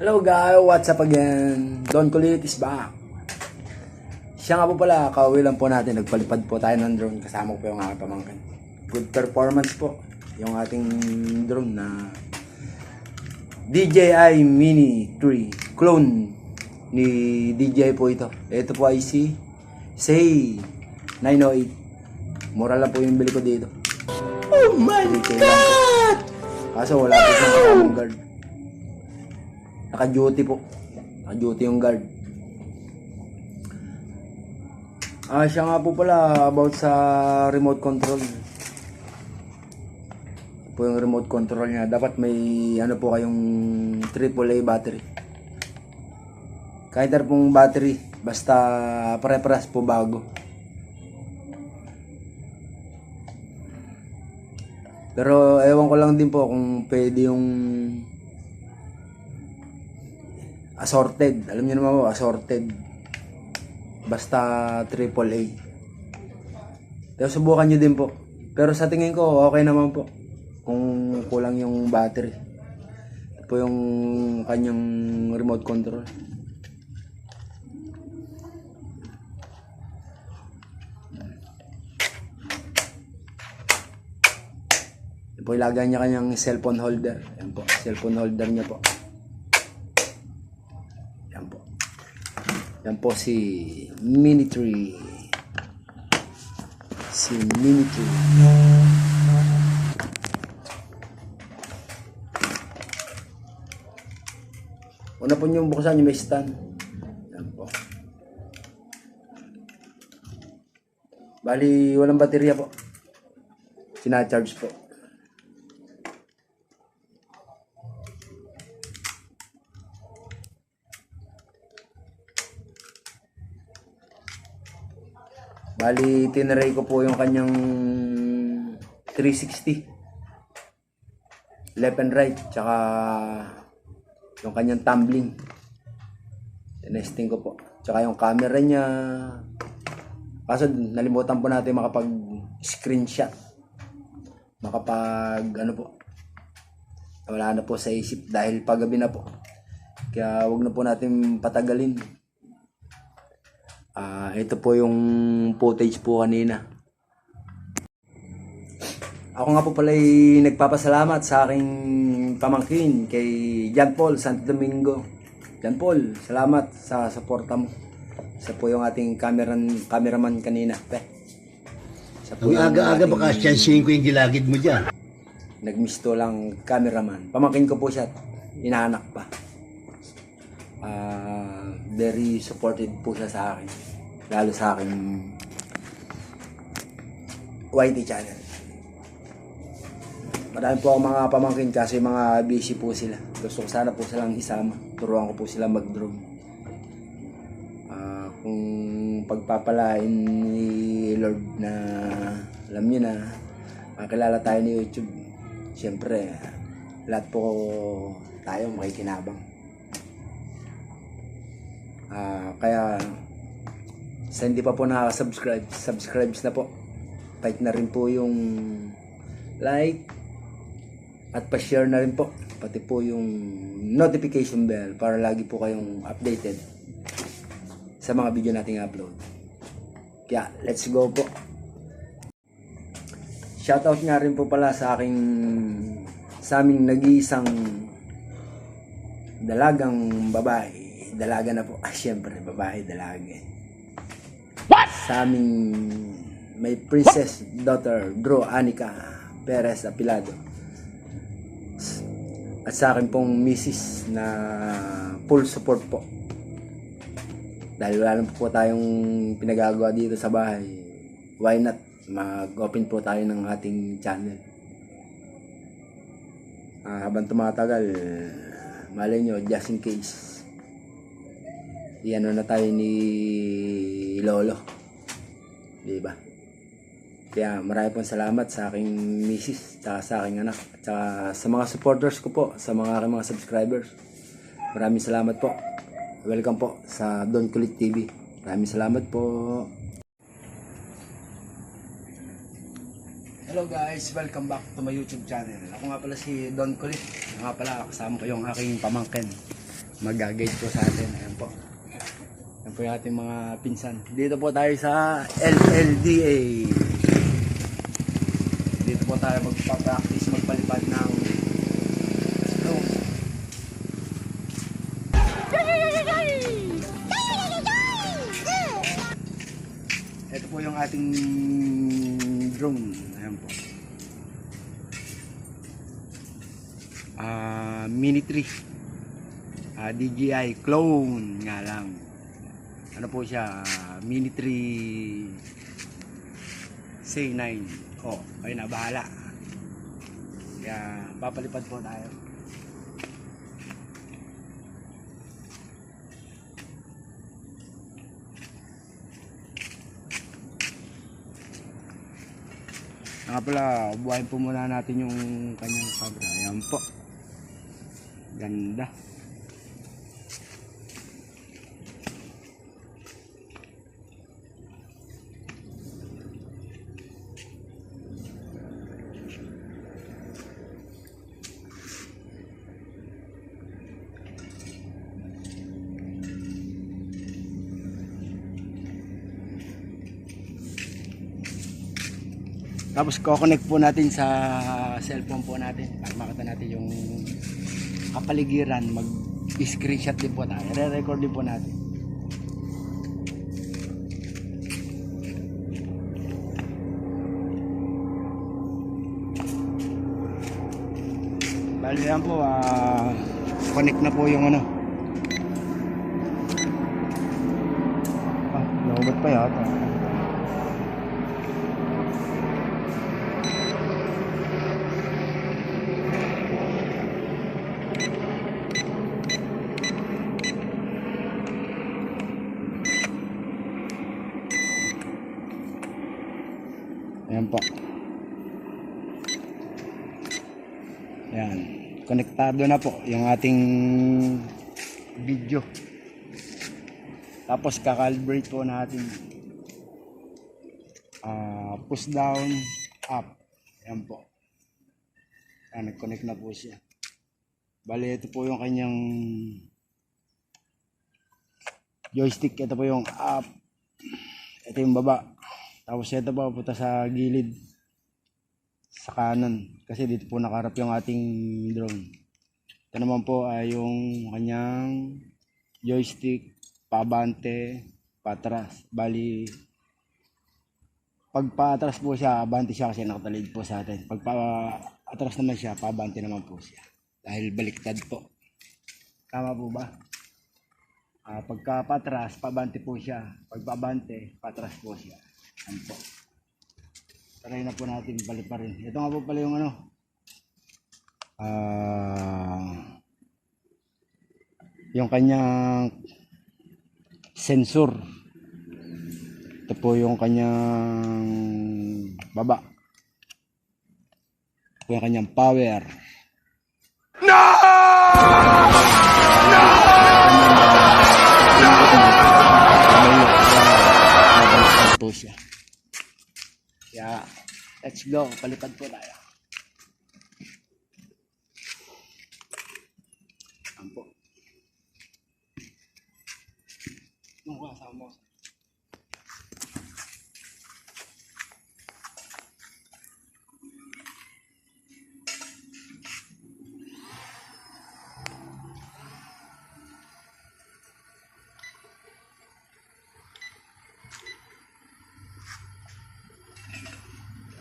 Hello guys, what's up again? Don Kulit is back. Siya nga po pala, kauwi lang po natin. Nagpalipad po tayo ng drone. Kasama ko po yung aking pamangkin. Good performance po yung ating drone na DJI Mini 3 clone ni DJI po ito. Ito po ay si Say 908. Mura lang po yung bili ko dito. Oh my God! Kaso wala po siyang kasamang guard. Naka-duty po. Naka-duty yung guard. Siya nga po pala about sa remote control. Ito po yung remote control niya. Dapat may ano po kayong AAA battery. Kahit pong battery. Basta pare-paras po bago. Pero ewan ko lang din po kung pwede yung assorted. Alam niyo naman po, assorted. Basta AAA. Pero subukan niyo din po. Pero sa tingin ko, okay naman po. Kung kulang yung battery. Ito po yung kanyang remote control. Ito po ilagay niya kanyang cellphone holder. Yan po, cellphone holder niya po. Yan po si Mini 3. Si Mini 3. Una po nyo buksan yung may stand. Yan po. Bali, walang baterya po. Sina-charge po. Bali, tinaray ko po yung kanyang 360. Left and right. Tsaka yung kanyang tumbling. Tinesting ko po. Tsaka yung camera niya. Kaso nalimutan po natin makapag-screenshot. Ano po. Wala na po sa isip dahil paggabi na po. Kaya wag na po natin patagalin. Ito po yung footage po kanina. Ako nga po pala ay nagpapasalamat sa aking pamangkin kay John Paul Santo Domingo. John Paul, salamat sa suporta mo. Isa po yung ating cameraman kanina. Ang aga-aga baka siyansihin ko yung gilagid mo dyan. Nagmisto lang cameraman. Pamangkin ko po siya. Inaanak pa. Very supportive po siya sa akin. Lalo sa akin YT channel. Marami po akong mga pamangkin kasi mga busy po sila. Gusto ko sana po silang isama. Turuan ko po sila mag-drone. Kung pagpapalain ni Lord na alam niyo na makilala tayo ni YouTube. Siyempre, lahat po tayo makikinabang. Kaya sa hindi pa po nakaka-subscribe, subscribe na po. Type na rin po yung like at pa-share na rin po. Pati po yung notification bell para lagi po kayong updated sa mga video nating upload. Kaya let's go po. Shoutout nga rin po pala sa aming nag-iisang dalagang babae. Dalaga na po. Siyempre, babae, dalaga. What? Sa aming may princess daughter, Drew Anika Perez Apilado. At sa akin pong misis na full support po. Dahil wala naman po tayong pinagagawa dito sa bahay. Why not? Mag-open po tayo ng ating channel. Habang tumatagal, malay nyo, just in case. Iyan na tayo ni Lolo. Diba? Kaya marami pong salamat sa aking misis, tsaka sa aking anak, tsaka sa mga supporters ko po, sa mga aking mga subscribers. Maraming salamat po. Welcome po sa Don Kulit TV. Maraming salamat po. Hello guys, welcome back to my YouTube channel. Ako nga pala si Don Kulit. Nga pala kasama ko yung aking pamangkin. mag-guide po sa atin. Ayan po. Ayan po yung ating mga pinsan. Dito po tayo sa LLDA. Dito po tayo magpa-practice magpalipad ng drone. Ito po yung ating drone. Ayan po. Mini 3. DJI clone nga lang. Ano po siya? Mini 3 C9. Oh, ayun na, bahala. Kaya papalipad po tayo. Nga pala, buhayin po muna natin yung kanyang camera. Ayan po. Ganda. Tapos ko-connect po natin sa cellphone po natin para makita natin yung kapaligiran. Mag-screenshot din po tayo. Re-record din po natin. Bali yan po, connect na po yung ano. Naubat pa yata. Ayan po. Ayan. Konektado na po yung ating video. Tapos kakalibrate po natin. Push down, up. Ayan po. Ayan, nag-connect na po siya. Bali, ito po yung kanyang joystick. Ito po yung up. Ito yung baba. Tapos ito po punta sa gilid sa kanan kasi dito po nakaharap yung ating drone. Ito naman po ay yung kanyang joystick paabante, patras. Bali pag paatras po siya, abante siya kasi nakatalid po sa atin. Pag paatras naman siya, paabante naman po siya. Dahil baliktad po. Tama po ba? Pagka patras, paabante po siya. Pag paabante, patras po siya. Ayan po. Try na po natin balik pa rin. Ito nga po pala yung ano. Yung kanyang sensor. Ito po yung kanyang baba. Ito po yung kanyang power. No! No! Po siya. Kaya, let's go. Palipad po tayo. Ampo. Nung kasama mo.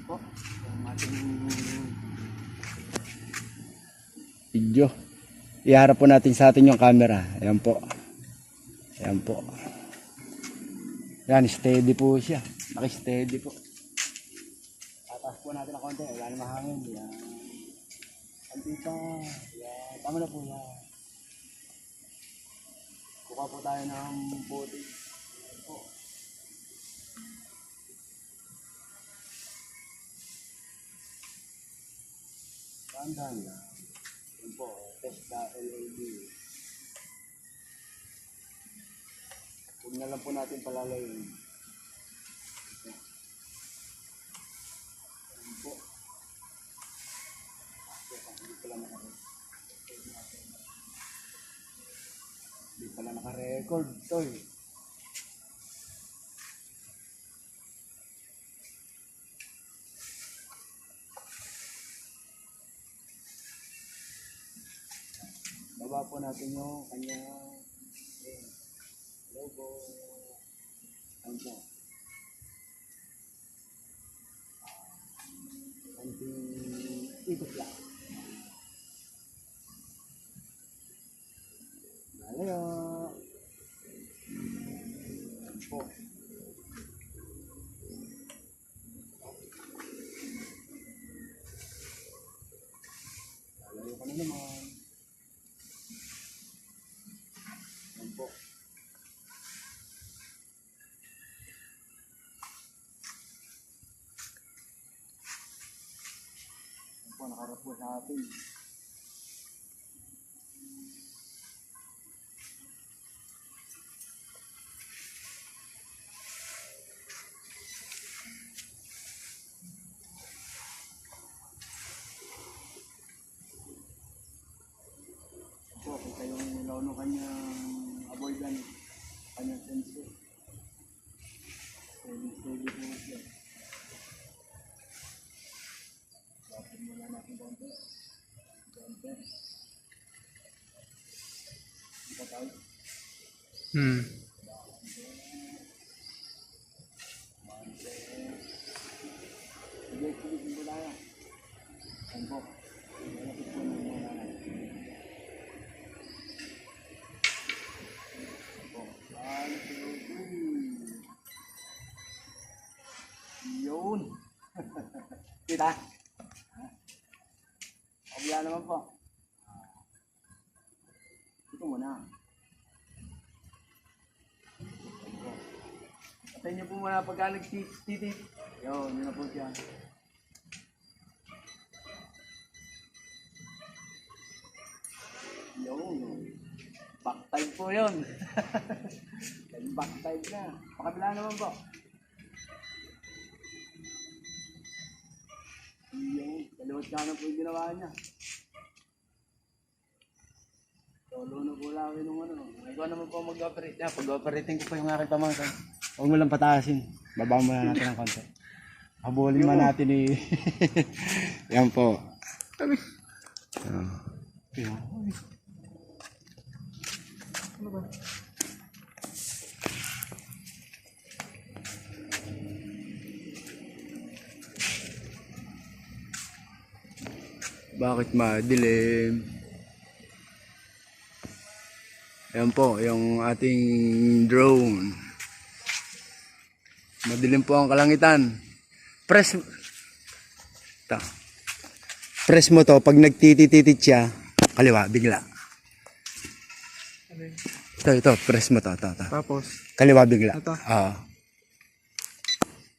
Po, yung ating video. Iharap po natin sa atin yung camera. Ayan po. Ayan po. Yan, steady po siya. Naki-steady po. Tataas po natin ang konti. Wala na mahangin. Yan. Andito. Yan. Tama na po yan. Kuha po tayo ng puti. Ayan po. Tandaan na. Yan po. Tesla LED. Huwag na lang po natin palalayin. Yan po. Hindi ko lang makaroon. Record, toy. Baba po natin yung kanyang logo. Ano po? Konting ikot lang. Malayo. Ano po? Malayo ka na naman. Ano po? Ano po, nakarap po sa atin. Po, kita yung ilaw ng kanyang avoidant, kanyang sensor. Steady po siya. Bakit muna natin konti? Konti. Ito tayo. Sige, sige po tayo. Ayan po. Malapit po na muna natin. One, two, three. Yun. Kita? Kabila naman po. Ito muna. Patayin niyo po muna pagka nagtitit. Yun, yun na po siya. Yun. Backtide po yun. Backtide na. Pakabila naman po. Yun. Kaliwat ka na po yung ginawa niya. Solo na po lang yun ng ano. Ikaw naman po mag-operate. Pag-operating ko po yung aking pamangkin. Huwag mo lang pataasin. Baba mo na natin ng konti. Habulin man natin Yan po. Yan. Ano ba? Bakit madilim? Ayan po, yung ating drone. Madilim po ang kalangitan. Press mo to, pag nagtitititit siya, kaliwa, bigla. Ito, press mo to. Tapos, Kaliwa, bigla. ito.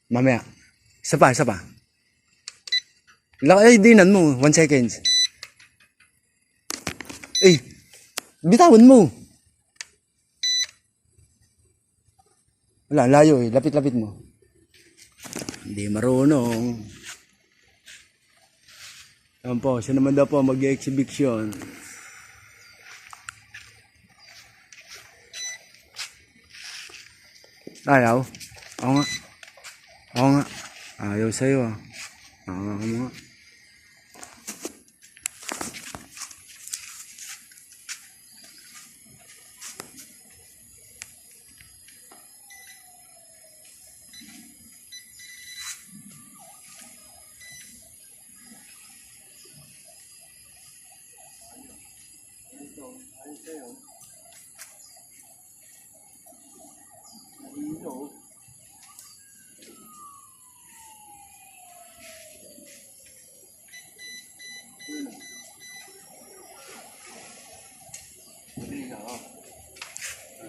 Mamaya. Isa pa. Ay, dinan mo. 1 second. Bitawan mo. Wala, layo Lapit-lapit mo. Hindi marunong. Yan po, siya naman daw po mag-exhibition. Ayaw? Oo nga. Ayaw sa'yo Oo nga.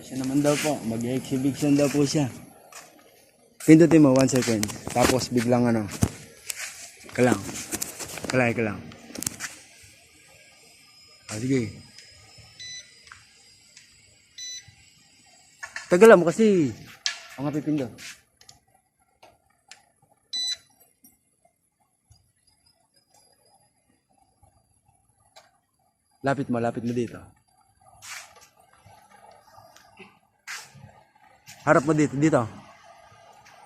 Siya naman daw po, mag-exhibition daw po siya. Pindutin mo 1 second. Tapos biglang Kalay ka lang. Sige. Tagalan mo kasi. Ang pipindo. Lapit mo dito. Harap mo dito, dito.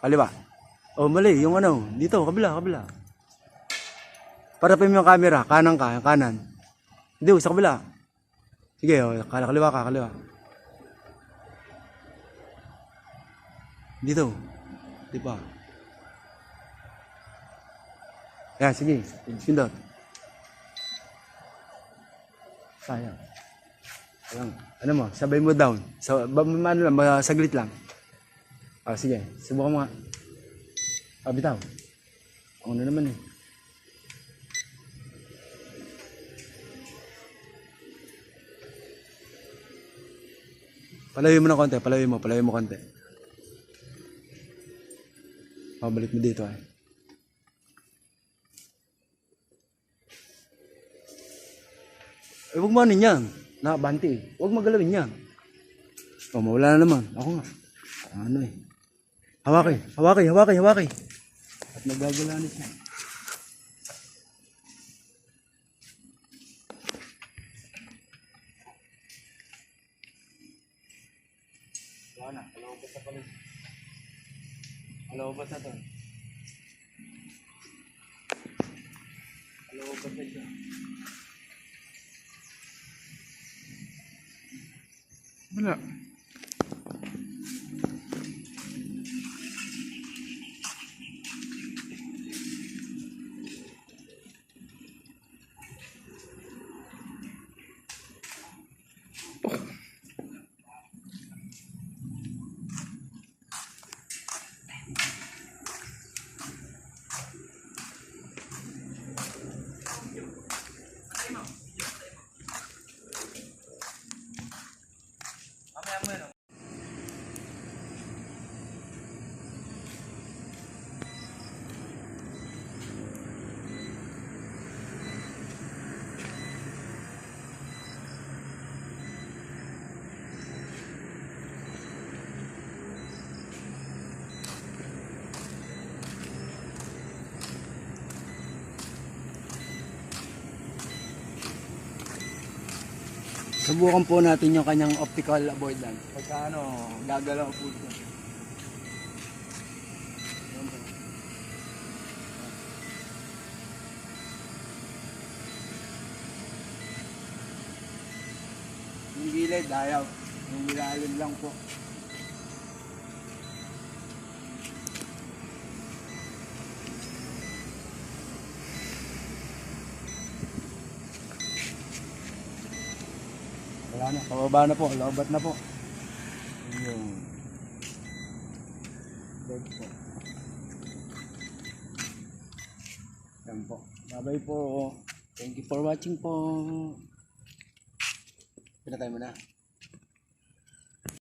Kaliwa. Oh, mali. Yung ano, dito, kabila, kabila. Parapin mo yung camera. Kanan ka, yung kanan. Hindi, sa kabila. Sige, oh, kaliwa ka, kaliwa. Dito. Di ba? Yan, sige. Pindot. Sayang. Ayan. Ano mo, sabay mo down. So, ano lang, saglit lang. Ah, sige. Subukan mo nga. Ah, bitaw. Ano naman eh. Palayo mo ng konti, palayo mo konti. Pabalik mo dito eh. Eh, huwag mo anin yan. Nakabanti eh. Huwag magalawin yan. Oh, mawala na naman. Ako nga. Ano eh. Hawaki. At nagagala na siya. Wala na. Kalawabas na pala. Kalawabas na to. Kalawabas na siya. Wala. Subukan po natin yung kanyang optical avoidance. Pagka ano, gagalaw po siya. Yung gilid, ayaw. Yung ilalim lang po. Wala na, pababa na po, lobat na po. Ayun. Dead po. Yan po. Bye-bye po. Thank you for watching po. Pinatay mo na.